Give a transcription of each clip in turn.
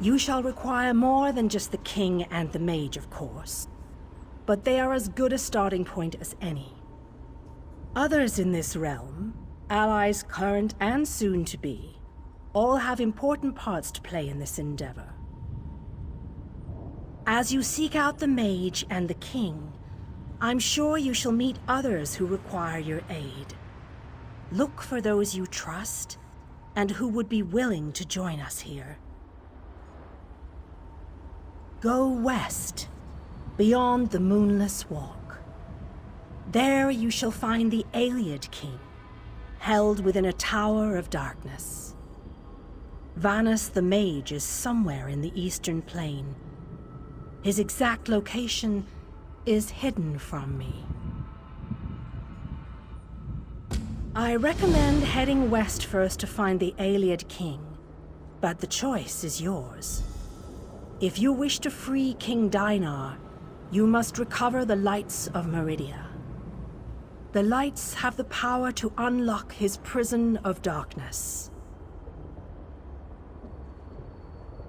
You shall require more than just the king and the mage, of course. But they are as good a starting point as any. Others in this realm, allies current and soon to be, all have important parts to play in this endeavor. As you seek out the mage and the king, I'm sure you shall meet others who require your aid. Look for those you trust and who would be willing to join us here. Go west, beyond the Moonless Walk. There you shall find the Ayleid king, held within a tower of darkness. Vanus the mage is somewhere in the eastern plain. His exact location is hidden from me. I recommend heading west first to find the Ayleid king, but the choice is yours. If you wish to free King Dinar, you must recover the lights of Meridia. The lights have the power to unlock his prison of darkness.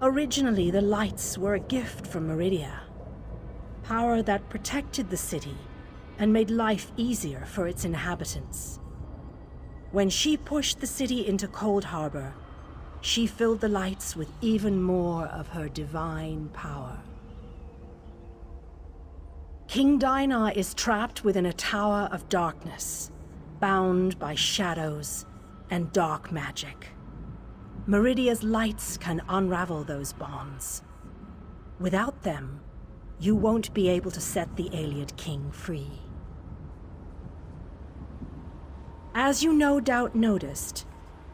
Originally, the lights were a gift from Meridia, power that protected the city and made life easier for its inhabitants. When she pushed the city into Cold Harbor, she filled the lights with even more of her divine power. King Dinar is trapped within a tower of darkness, bound by shadows and dark magic. Meridia's lights can unravel those bonds. Without them, you won't be able to set the Ayleid king free. As you no doubt noticed,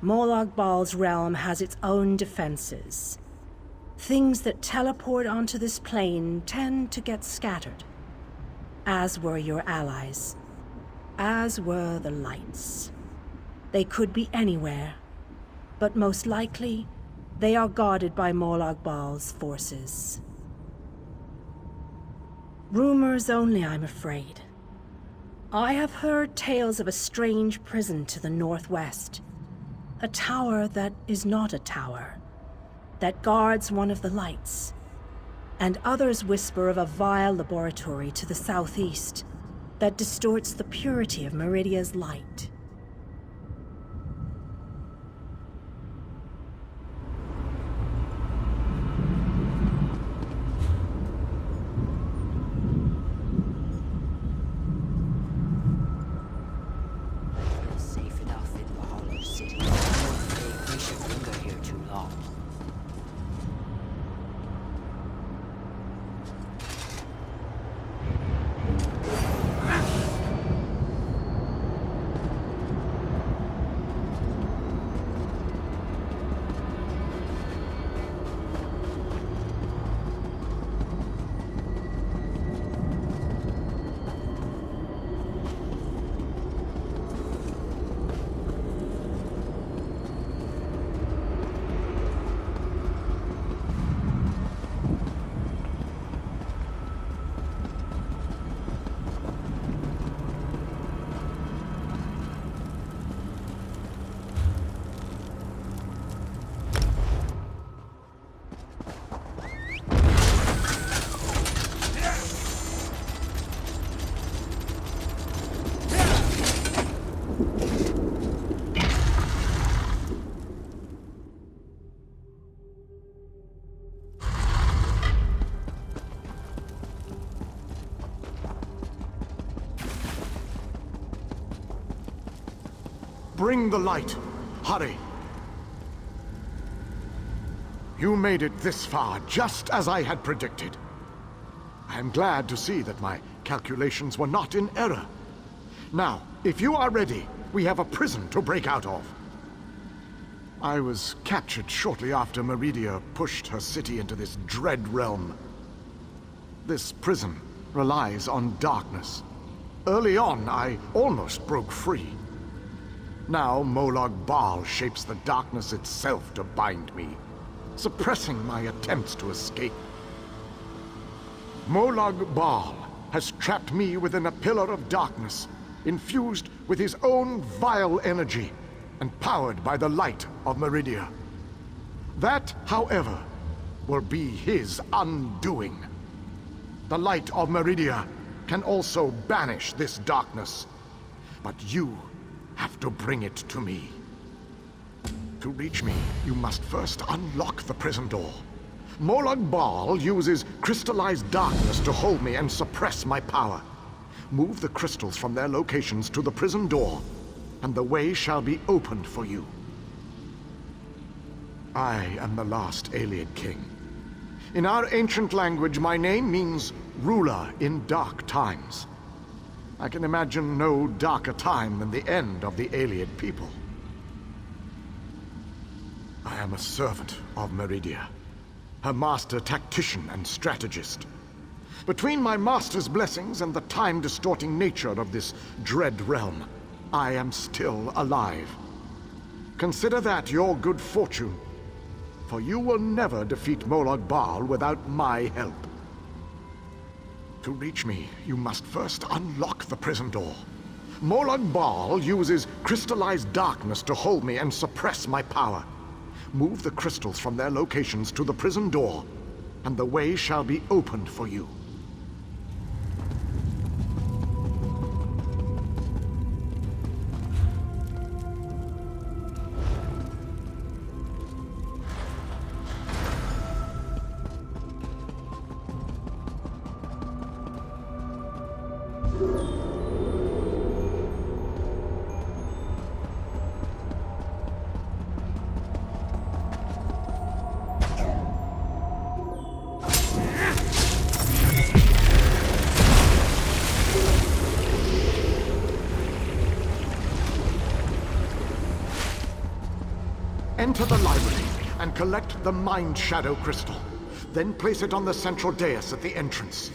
Molag Bal's realm has its own defenses. Things that teleport onto this plane tend to get scattered, as were your allies, as were the lights. They could be anywhere, but most likely, they are guarded by Molag Bal's forces. Rumors only, I'm afraid. I have heard tales of a strange prison to the northwest. A tower that is not a tower, that guards one of the lights. And others whisper of a vile laboratory to the southeast that distorts the purity of Meridia's light. Bring the light. Hurry. You made it this far, just as I had predicted. I am glad to see that my calculations were not in error. Now, if you are ready, we have a prison to break out of. I was captured shortly after Meridia pushed her city into this dread realm. This prison relies on darkness. Early on, I almost broke free. Now Molag Bal shapes the darkness itself to bind me, suppressing my attempts to escape. Molag Bal has trapped me within a pillar of darkness, infused with his own vile energy and powered by the light of Meridia. That, however, will be his undoing. The light of Meridia can also banish this darkness, but you have to bring it to me. To reach me, you must first unlock the prison door. Molag Bal uses crystallized darkness to hold me and suppress my power. Move the crystals from their locations to the prison door, and the way shall be opened for you. I am the last Ayleid king. In our ancient language, my name means ruler in dark times. I can imagine no darker time than the end of the Ayleid people. I am a servant of Meridia, her master tactician and strategist. Between my master's blessings and the time-distorting nature of this dread realm, I am still alive. Consider that your good fortune, for you will never defeat Molag Bal without my help. To reach me, you must first unlock the prison door. Molag Bal uses crystallized darkness to hold me and suppress my power. Move the crystals from their locations to the prison door, and the way shall be opened for you. Enter the library and collect the Mind Shadow Crystal. Then place it on the central dais at the entrance.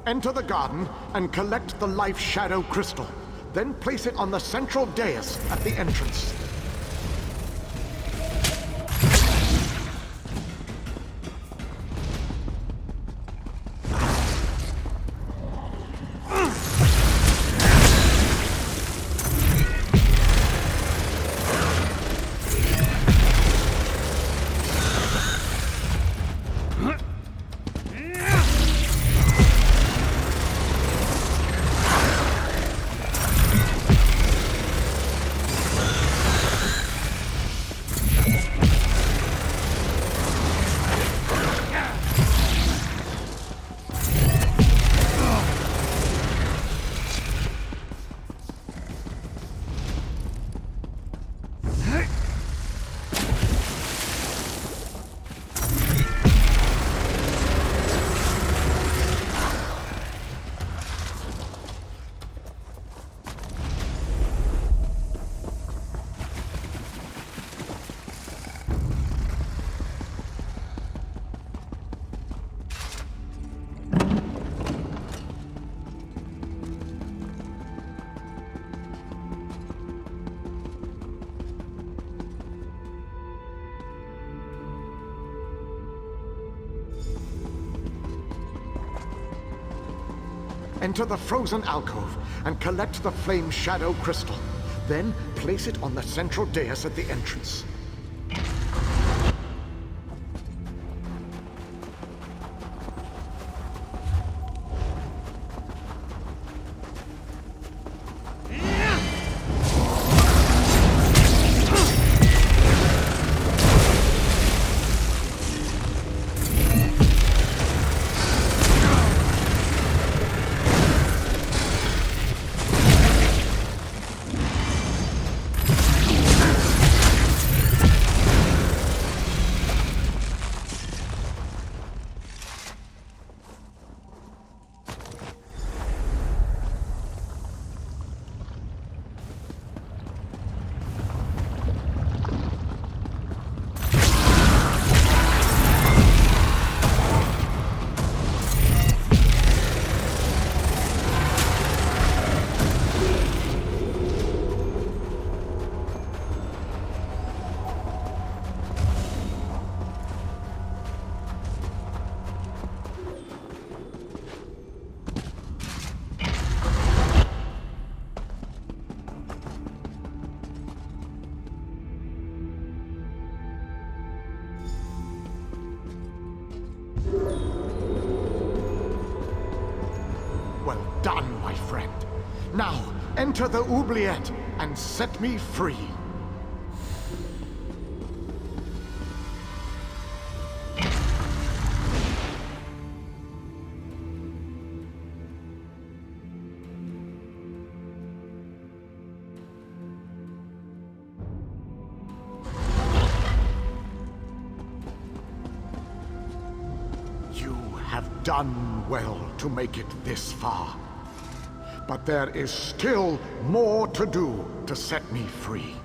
Enter the garden and collect the Life Shadow Crystal. Then place it on the central dais at the entrance. enter the frozen alcove and collect the flame shadow crystal. Then place it on the central dais at the entrance. Well done, my friend. Now, enter the oubliette and set me free. You have done well to make it this far. But there is still more to do to set me free.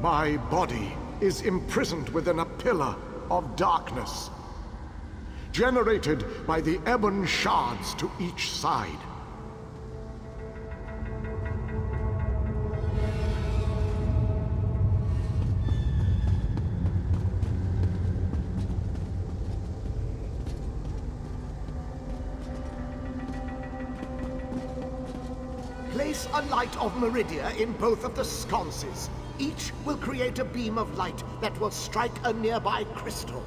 My body is imprisoned within a pillar of darkness, generated by the ebon shards to each side. Place a light of Meridia in both of the sconces. Each will create a beam of light that will strike a nearby crystal.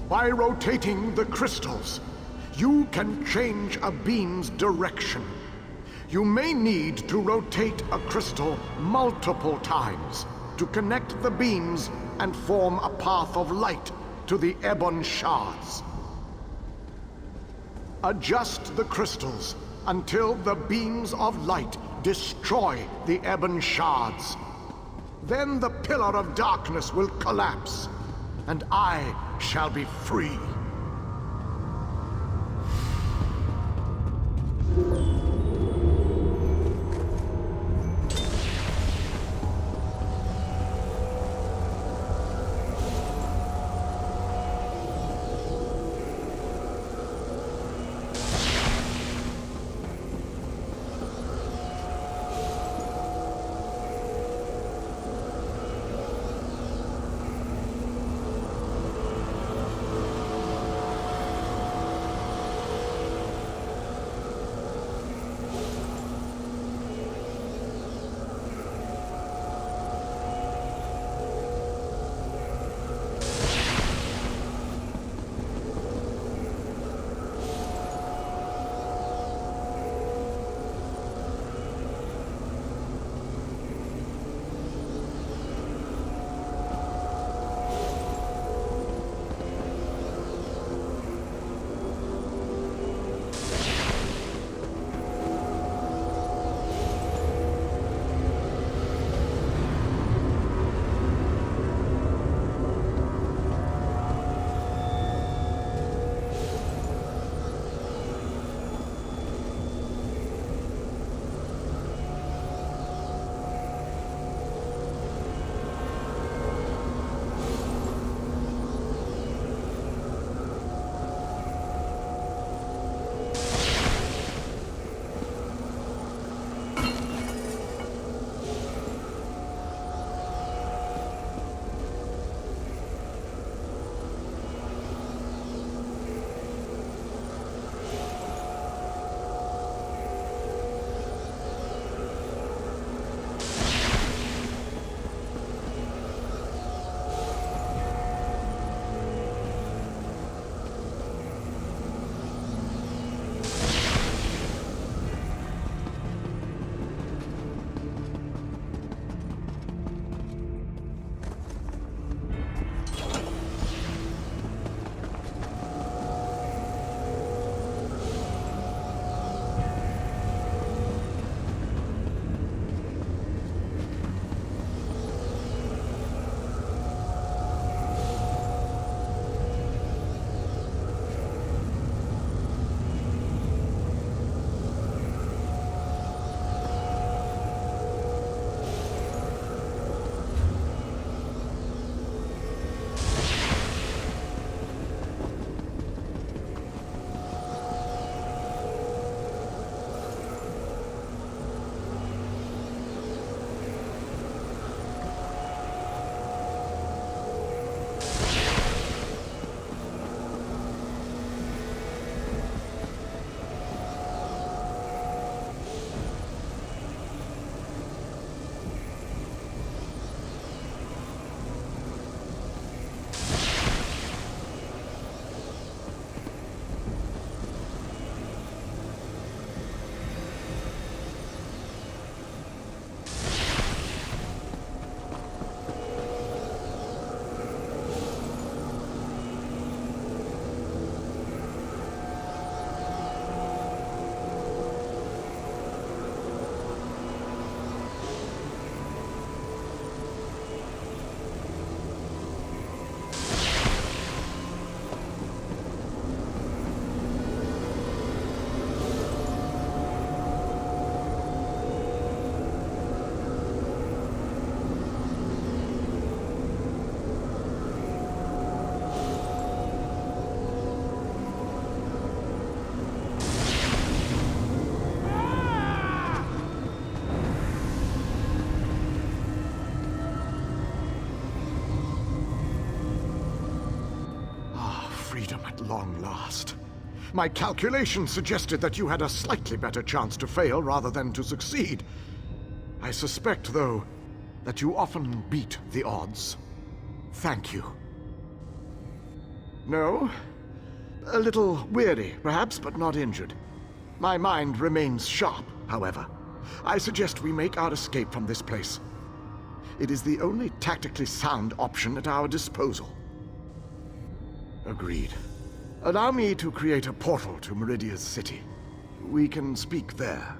By rotating the crystals, you can change a beam's direction. You may need to rotate a crystal multiple times to connect the beams and form a path of light to the ebon shards. Adjust the crystals until the beams of light destroy the ebon shards. Then the pillar of darkness will collapse, and I shall be free. long last. My calculations suggested that you had a slightly better chance to fail rather than to succeed. I suspect, though, that you often beat the odds. Thank you. No? A little weary, perhaps, but not injured. My mind remains sharp, however. I suggest we make our escape from this place. It is the only tactically sound option at our disposal. Agreed. Allow me to create a portal to Meridia's city. We can speak there.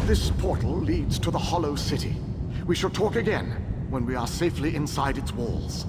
This portal leads to the Hollow City. We shall talk again when we are safely inside its walls.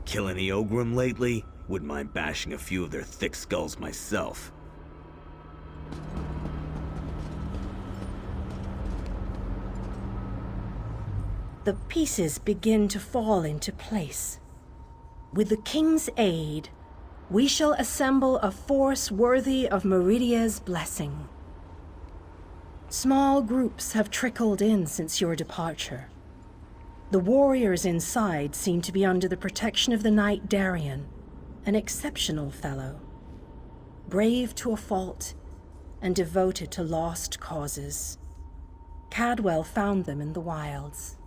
Kill any Ogrim lately? Wouldn't mind bashing a few of their thick skulls myself. The pieces begin to fall into place. With the King's aid, we shall assemble a force worthy of Meridia's blessing. Small groups have trickled in since your departure. The warriors inside seem to be under the protection of the Knight Darien, an exceptional fellow. Brave to a fault, and devoted to lost causes. Cadwell found them in the wilds.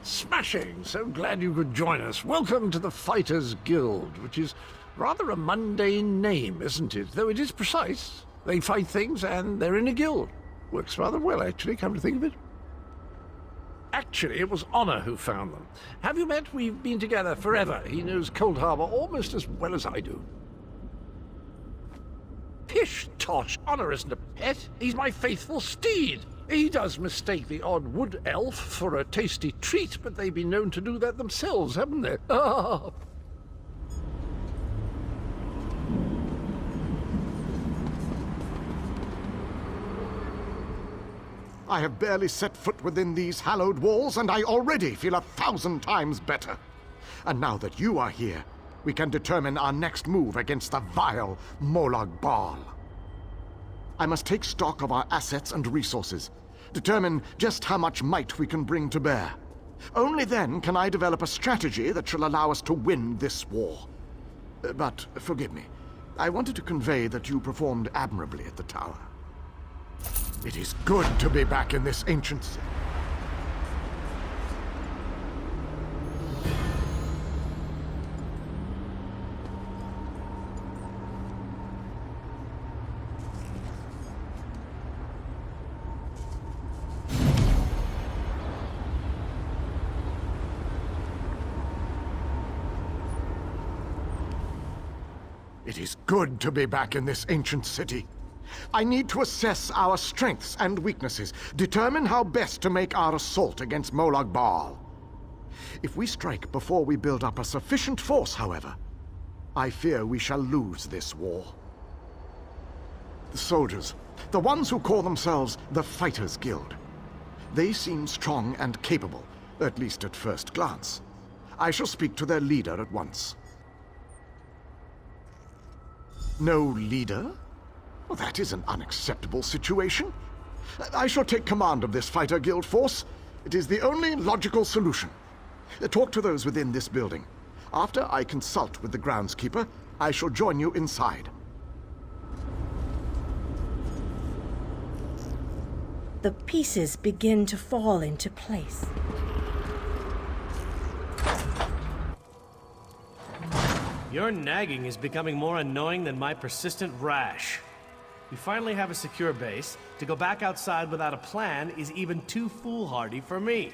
Smashing! So glad you could join us. Welcome to the Fighters Guild, which is rather a mundane name, isn't it? Though it is precise. They fight things, and they're in a guild. Works rather well, actually, come to think of it. Actually, it was Honor who found them. Have you met? We've been together forever. He knows Cold Harbor almost as well as I do. Pish tosh! Honor isn't a pet. He's my faithful steed. He does mistake the odd wood elf for a tasty treat, but they've been known to do that themselves, haven't they? Ah! I have barely set foot within these hallowed walls, and I already feel 1,000 times better. And now that you are here, we can determine our next move against the vile Molag Bal. I must take stock of our assets and resources, determine just how much might we can bring to bear. Only then can I develop a strategy that shall allow us to win this war. But forgive me, I wanted to convey that you performed admirably at the tower. It is good to be back in this ancient city. It is good to be back in this ancient city. I need to assess our strengths and weaknesses, determine how best to make our assault against Molag Bal. If we strike before we build up a sufficient force, however, I fear we shall lose this war. The soldiers, the ones who call themselves the Fighters Guild, they seem strong and capable, at least at first glance. I shall speak to their leader at once. No leader? Well, that is an unacceptable situation. I shall take command of this Fighter Guild force. It is the only logical solution. Talk to those within this building. After I consult with the groundskeeper, I shall join you inside. the pieces begin to fall into place. Your nagging is becoming more annoying than my persistent rash. We finally have a secure base. To go back outside without a plan is even too foolhardy for me.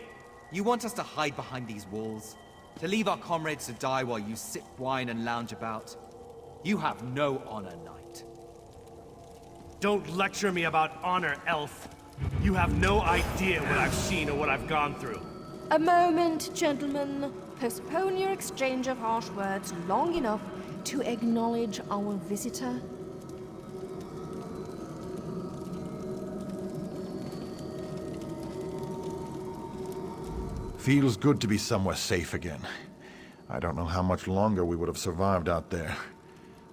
You want us to hide behind these walls? To leave our comrades to die while you sip wine and lounge about? You have no honor, knight. Don't lecture me about honor, elf. You have no idea what I've seen or what I've gone through. A moment, gentlemen. Postpone your exchange of harsh words long enough to acknowledge our visitor. Feels good to be somewhere safe again. I don't know how much longer we would have survived out there.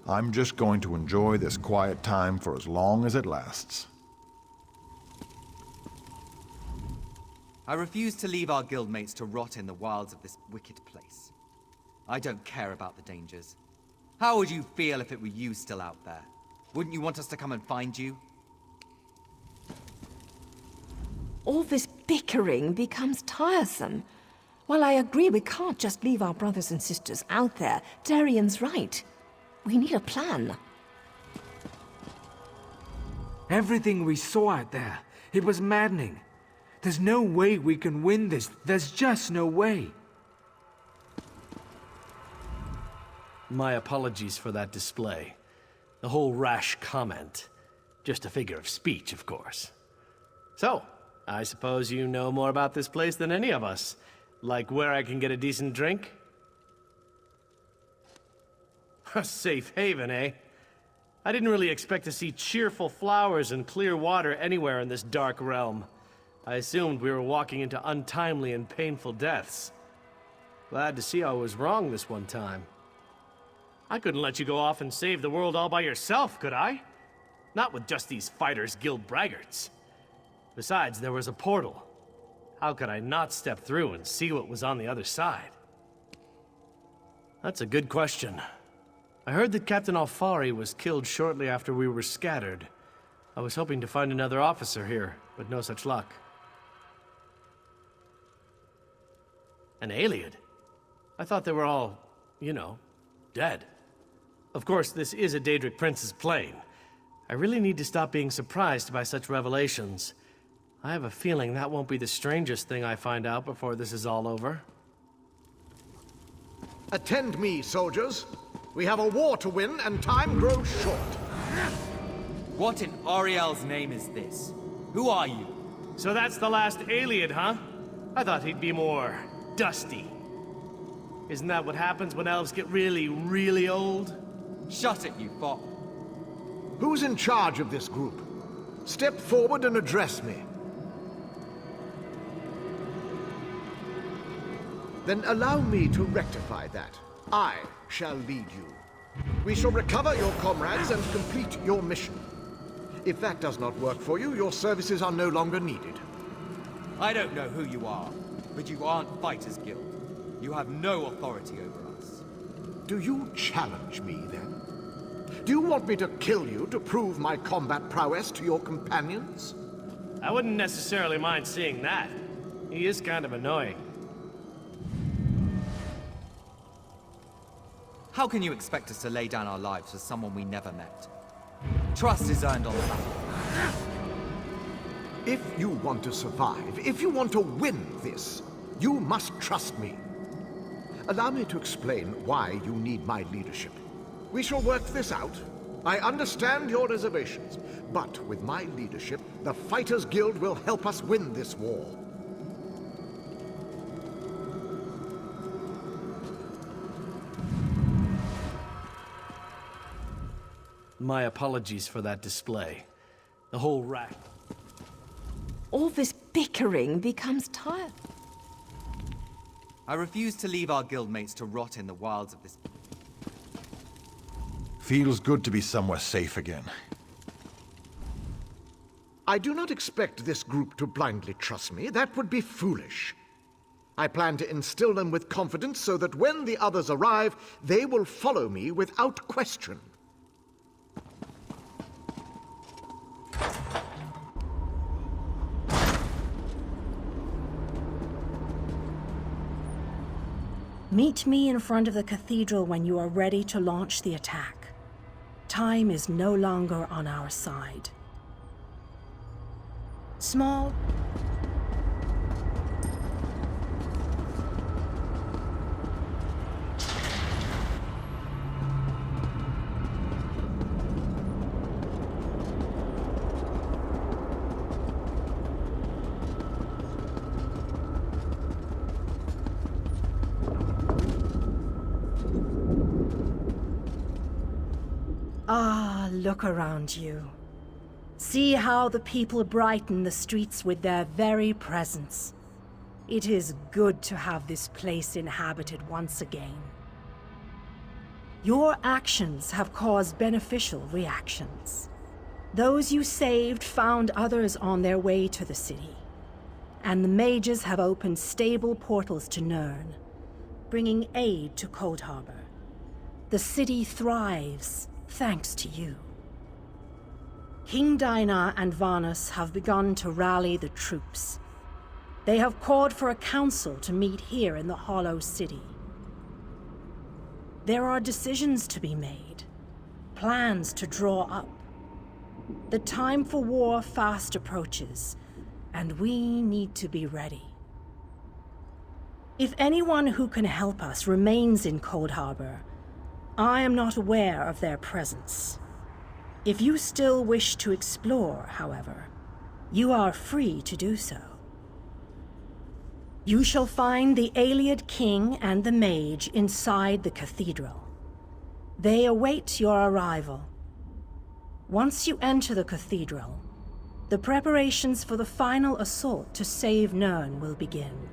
I'm just going to enjoy this quiet time for as long as it lasts. I refuse to leave our guildmates to rot in the wilds of this wicked place. I don't care about the dangers. How would you feel if it were you still out there? Wouldn't you want us to come and find you? All this bickering becomes tiresome. While I agree we can't just leave our brothers and sisters out there, Darian's right. We need a plan. Everything we saw out there, it was maddening. There's no way we can win this. There's just no way. My apologies for that display. The whole rash comment. Just a figure of speech, of course. So, I suppose you know more about this place than any of us. Like where I can get a decent drink? A safe haven, eh? I didn't really expect to see cheerful flowers and clear water anywhere in this dark realm. I assumed we were walking into untimely and painful deaths. Glad to see I was wrong this one time. I couldn't let you go off and save the world all by yourself, could I? Not with just these Fighters Guild braggarts. Besides, there was a portal. How could I not step through and see what was on the other side? That's a good question. I heard that Captain Alfari was killed shortly after we were scattered. I was hoping to find another officer here, but no such luck. An Ayleid? I thought they were all, you know, dead. Of course, this is a Daedric prince's plane. I really need to stop being surprised by such revelations. I have a feeling that won't be the strangest thing I find out before this is all over. Attend me, soldiers. We have a war to win, and time grows short. What in Ariel's name is this? Who are you? So that's the last Ayleid, huh? I thought he'd be more dusty. Isn't that what happens when elves get really, really old? Shut it, you fop. Who's in charge of this group? Step forward and address me. Then allow me to rectify that. I shall lead you. We shall recover your comrades and complete your mission. If that does not work for you, your services are no longer needed. I don't know who you are, but you aren't Fighters Guild. You have no authority over us. Do you challenge me, then? Do you want me to kill you to prove my combat prowess to your companions? I wouldn't necessarily mind seeing that. He is kind of annoying. How can you expect us to lay down our lives for someone we never met? Trust is earned on the battlefield. If you want to survive, if you want to win this, you must trust me. Allow me to explain why you need my leadership. We shall work this out. I understand your reservations, but with my leadership, the Fighters Guild will help us win this war. My apologies for that display. The whole rack. All this bickering becomes tired. I refuse to leave our guildmates to rot in the wilds of this... Feels good to be somewhere safe again. I do not expect this group to blindly trust me. That would be foolish. I plan to instill them with confidence so that when the others arrive, they will follow me without question. Meet me in front of the cathedral when you are ready to launch the attack. Time is no longer on our side. Small... Ah, look around you. See how the people brighten the streets with their very presence. It is good to have this place inhabited once again. Your actions have caused beneficial reactions. Those you saved found others on their way to the city, and the mages have opened stable portals to Nirn, bringing aid to Cold Harbor. The city thrives, thanks to you. King Dinar and Varnus have begun to rally the troops. They have called for a council to meet here in the Hollow City. There are decisions to be made, plans to draw up. The time for war fast approaches, and we need to be ready. If anyone who can help us remains in Cold Harbor, I am not aware of their presence. If you still wish to explore, however, you are free to do so. You shall find the Ayleid king and the mage inside the cathedral. They await your arrival. Once you enter the cathedral, the preparations for the final assault to save Nirn will begin.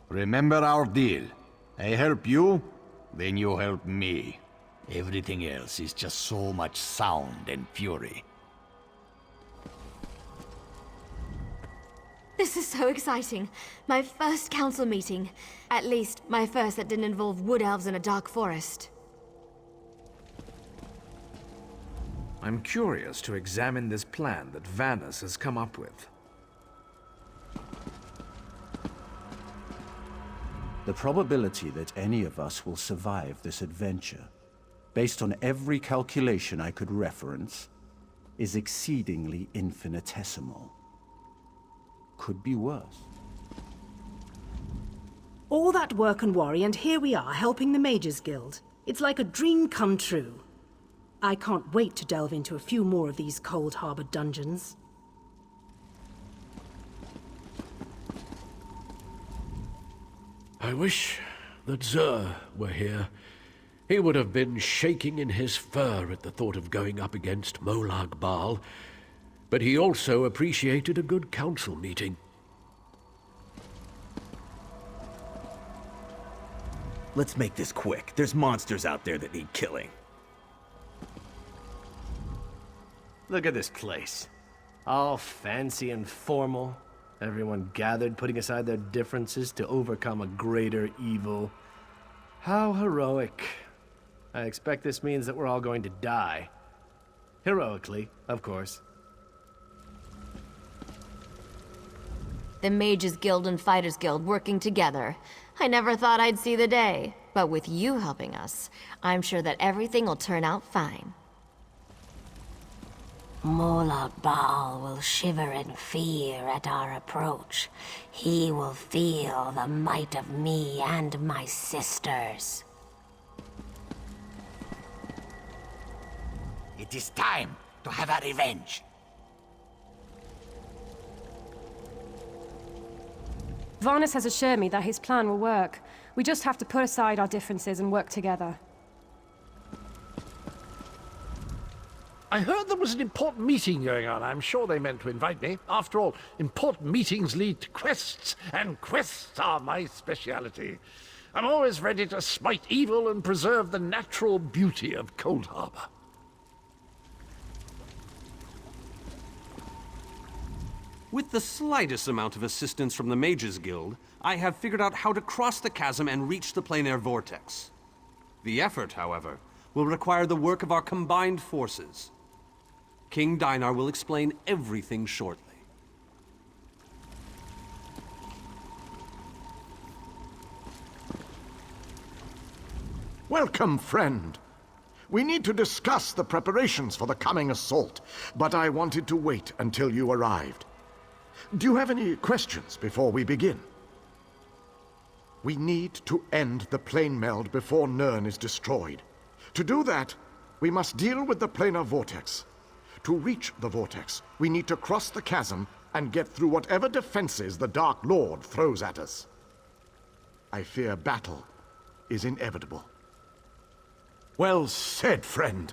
Remember our deal. I help you, then you help me. Everything else is just so much sound and fury. This is so exciting. My first council meeting. At least, my first that didn't involve wood elves in a dark forest. I'm curious to examine this plan that Varnus has come up with. The probability that any of us will survive this adventure, based on every calculation I could reference, is exceedingly infinitesimal. Could be worse. All that work and worry, and here we are, helping the Mages Guild. It's like a dream come true. I can't wait to delve into a few more of these Cold Harbor dungeons. I wish that Zur were here. He would have been shaking in his fur at the thought of going up against Molag Bal, but he also appreciated a good council meeting. Let's make this quick. There's monsters out there that need killing. Look at this place. All fancy and formal. Everyone gathered, putting aside their differences to overcome a greater evil. How heroic. I expect this means that we're all going to die. Heroically, of course. The Mages Guild and Fighters Guild working together. I never thought I'd see the day. But with you helping us, I'm sure that everything will turn out fine. Molag Bal will shiver in fear at our approach. He will feel the might of me and my sisters. It is time to have a revenge. Varnus has assured me that his plan will work. We just have to put aside our differences and work together. I heard there was an important meeting going on. I'm sure they meant to invite me. After all, important meetings lead to quests, and quests are my speciality. I'm always ready to smite evil and preserve the natural beauty of Cold Harbor. With the slightest amount of assistance from the Mages Guild, I have figured out how to cross the chasm and reach the planar vortex. The effort, however, will require the work of our combined forces. King Dinar will explain everything shortly. Welcome, friend. We need to discuss the preparations for the coming assault, but I wanted to wait until you arrived. Do you have any questions before we begin? We need to end the plane meld before Nirn is destroyed. To do that, we must deal with the planar vortex. To reach the vortex, we need to cross the chasm and get through whatever defenses the Dark Lord throws at us. I fear battle is inevitable. Well said, friend.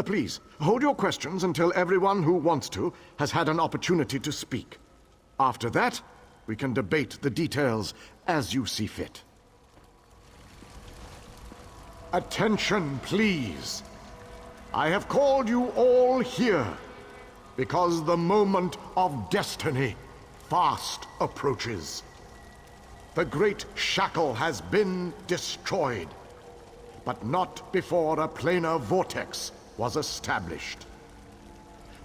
Please, hold your questions until everyone who wants to has had an opportunity to speak. After that, we can debate the details as you see fit. Attention, please. I have called you all here because the moment of destiny fast approaches. The great shackle has been destroyed, but not before a planar vortex was established.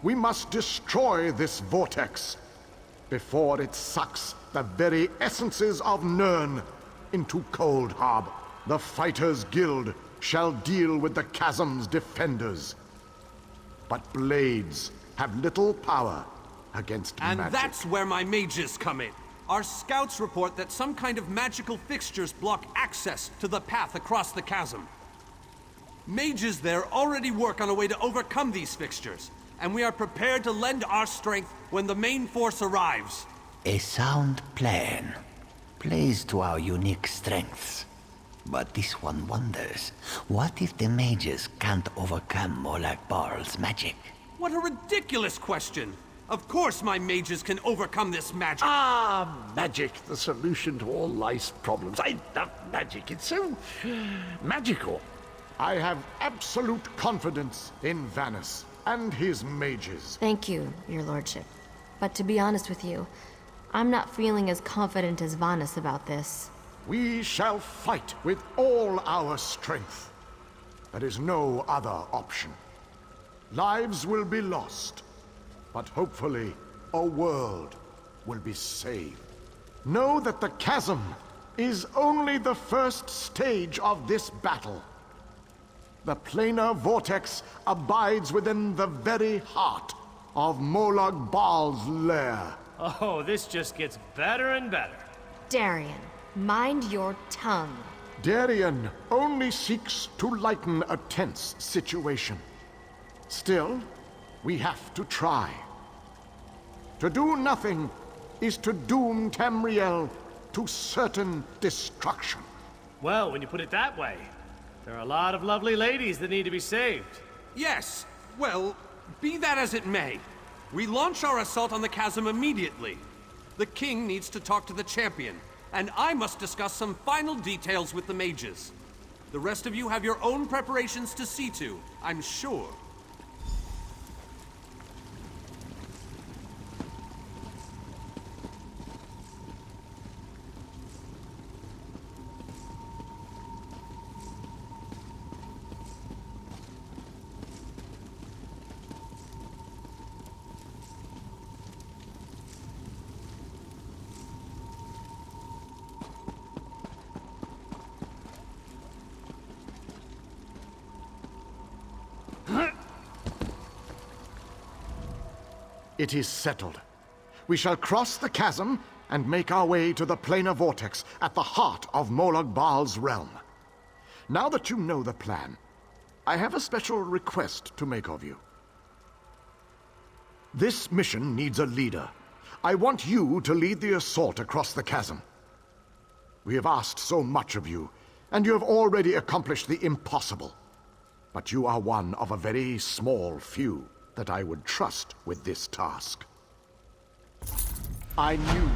We must destroy this vortex before it sucks the very essences of Nirn into Cold Harbor. The Fighters Guild shall deal with the chasm's defenders, but blades have little power against magic. And that's where my mages come in. Our scouts report that some kind of magical fixtures block access to the path across the chasm. Mages there already work on a way to overcome these fixtures, and we are prepared to lend our strength when the main force arrives. A sound plan. Plays to our unique strengths. But this one wonders, what if the mages can't overcome Molag Barl's magic? What a ridiculous question! Of course my mages can overcome this magic! Ah, magic, the solution to all life's problems. I love magic, it's so magical. I have absolute confidence in Vanus and his mages. Thank you, your lordship. But to be honest with you, I'm not feeling as confident as Vanus about this. We shall fight with all our strength. There is no other option. Lives will be lost, but hopefully a world will be saved. Know that the chasm is only the first stage of this battle. The planar vortex abides within the very heart of Molag Bal's lair. Oh, this just gets better and better. Darian, mind your tongue. Darian only seeks to lighten a tense situation. Still, we have to try. To do nothing is to doom Tamriel to certain destruction. Well, when you put it that way, there are a lot of lovely ladies that need to be saved. Yes, well, be that as it may. We launch our assault on the chasm immediately. The king needs to talk to the champion, and I must discuss some final details with the mages. The rest of you have your own preparations to see to, I'm sure. It is settled. We shall cross the chasm and make our way to the planar vortex at the heart of Molag Bal's realm. Now that you know the plan, I have a special request to make of you. This mission needs a leader. I want you to lead the assault across the chasm. We have asked so much of you, and you have already accomplished the impossible. but you are one of a very small few that I would trust with this task. I knew